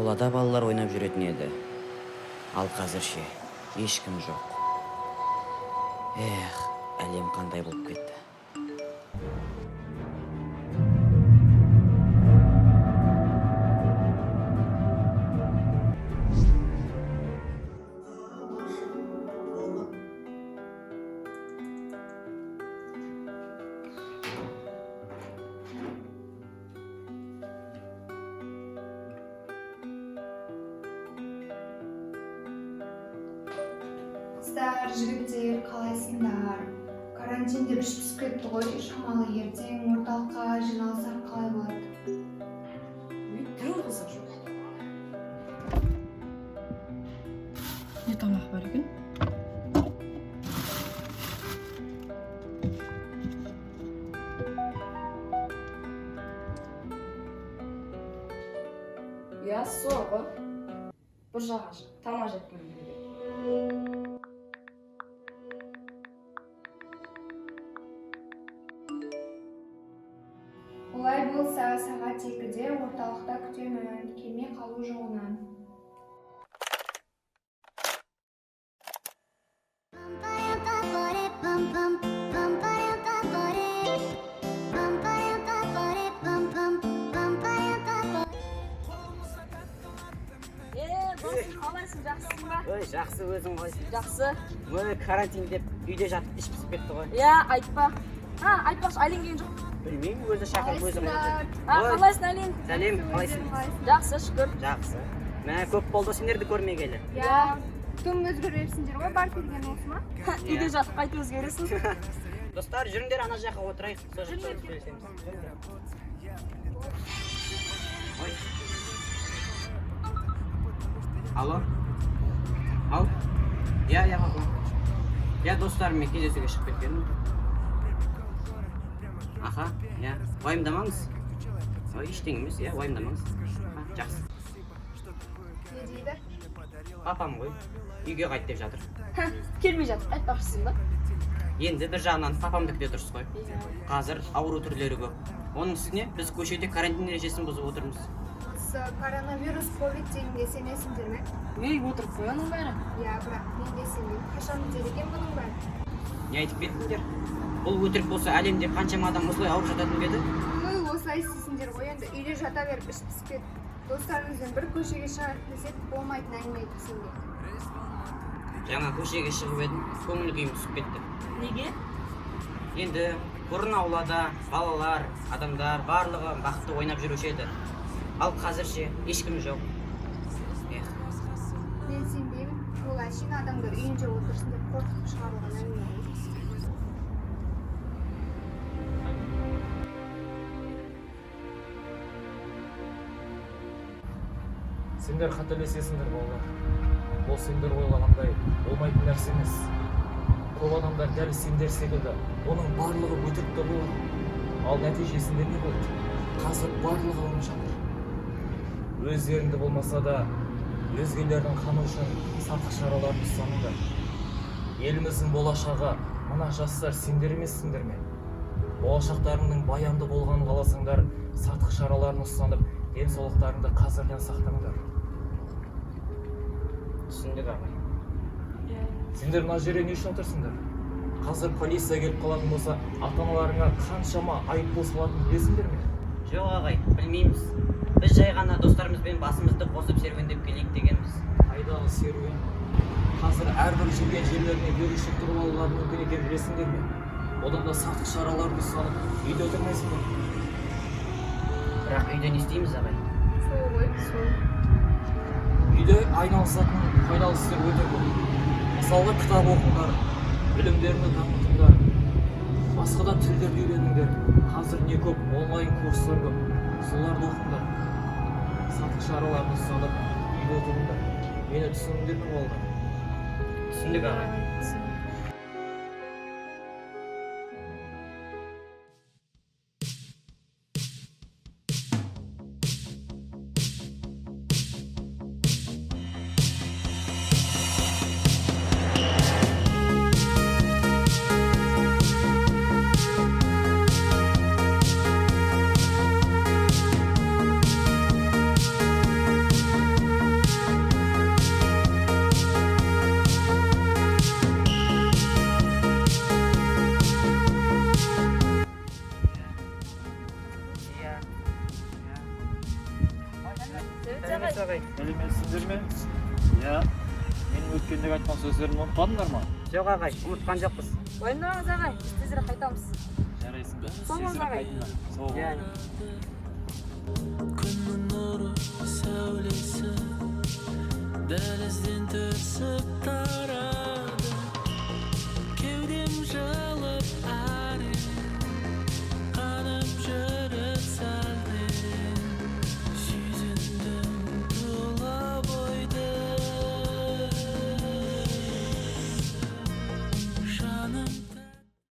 Аулада балалар ойнап жүретін еді. Ал қазірше ешкім жоқ. Әлем қандай болып кетті. Қыздар, жігіттер, қалайсыңдар? Карантин деп ішіп кетті ғой, шамалы ертең орталыққа жиналсақ қалай болады? Түрің қызық жоқ. Не тамақ бар екен? Я сорғы. Бір жағаш, тама жеткен керек. Олай болса, сағат 2-де орталықта күтемін, келмей қалу жоғынан. Досым, қалайсың, жақсысың ба? Ой, жақсы, өзің қойсын. Жақсы. Ой, карантин деп үйде жатып іш пісіп кетті ғой. Айтпа. Айтпақшы, Әлен келген жоқ. Білмеймін, өзі шақырып өзі қойды. Қалайсың, Әлен? Сәлем, қалайсың? Жақсы, шүкір. Жақсы. Мә, көп болды сендерді көрмегелі. Кім өзгерерсіңдер ғой, бар келген осы ма? Үйде жатып қайтып өзгересің. Достар, жүріңдер, ана жаққа отырайық. Сол жақта сөйлесеміз. Ой. Алло? Ал? Я папа. Я достарыммен кездесуге шығып кеткенмін. Аха, уайымдамаңыз. Ой, ештеңе емес, уайымдамаңыз. Жақсы. Не дейді? Папам ғой, үйге қайт деп жатыр. Келмей жатыр, айтпақшысың ба? Енді бір жағынан папамдікі де дұрыс қой. Қазір ауру түрлері көп. Оның үстіне біз көшеде карантин ережесін бұзып отырмыз. Коронавирус, ковид дегенге сенесіңдер ме? Отырып қой оның бәрі. Бірақ мен де сенбеймін. Қашан бітер бұның бәрі? Не айтып кеттіңдер? Бұл өтірік болса әлемде қаншама адам осылай ауырып жататын бе еді? Осылай істейсіңдер ғой, енді үйде жата беріп іш пісіп кет. Достарымызбен бір көшеге шығайық десек, болмайтын әңгіме айтып сенге. Жаңа көшеге шығып едім, көңіл күйім түсіп кетті. Неге? Енді бұрын аулада балалар, адамдар барлығы бақытты ойнап жүруші еді. Ал қазірше ешкім жоқ. Мен сенбеймін. Ол әшейін адамдар үйінде отырсын деп қорқытып шығарылған әңгіме. Сендер қателесесіңдер балалар. Бұл сендер ойлағандай болмайтын нәрсе емес. Көп адамдар дәл сендер секілді, оның барлығы өтірік те болады. Ал нәтижесінде не болды? Қазір барлығы өліп жатыр. Өздеріңді болмаса да, өзгелердің қаны үшін сақтық шараларын ұстаныңдар. Еліміздің болашағы мына жастар сендер емессіңдер ме? Болашақтарыңның баянды болғанын қаласаңдар, сақтық шараларын ұстанып, денсаулықтарыңды қазірден сақтаңдар. Түсіндік ағай. Сендер мына жерде не үшін отырсыңдар? Қазір полиция келіп қалатын болса, ата-аналарыңа қаншама айыппұл салатынын білесіңдер ме? Жоқ ағай, білмейміз. Біз жай ғана достарымызбен басымызды қосып серуендеп келейік дегенбіз. Қайдағы серуен? Қазір әрбір жүрген жерлеріне вирус жұқтырып алулары мүмкін екенін білесіңдер ме? Одан да сақтық шараларын ұстанып, үйде отырмайсыңдар. Бірақ үйде не істейміз ағай? Сол ғой, сол. Үйде айналысатын пайдалы істер өте көп. Мысалға кітап оқыңдар, білімдеріңді дамытыңдар, басқа да тілдерді үйреніңдер. Қазір не көп, онлайн курстар көп. Соларды оқыңдар. Сақтық шараларын ұстанып, үйде отырыңдар. Мені түсіндіңдер ме балалар? Түсіндік ағай. Ya, менің өткендегі айтқан сөздерімді ұмытпадыңдар ма? Жоқ ағай, ұмытқан жоқпыз. Уайымдамаңыз ағай, біз тезірек қайтамыз. Жарайсың да. Сау болыңыз, ағай. Сау бол. Иә. Күннің нұры сәулесі дәлізден түсіп тарады кеудем жылып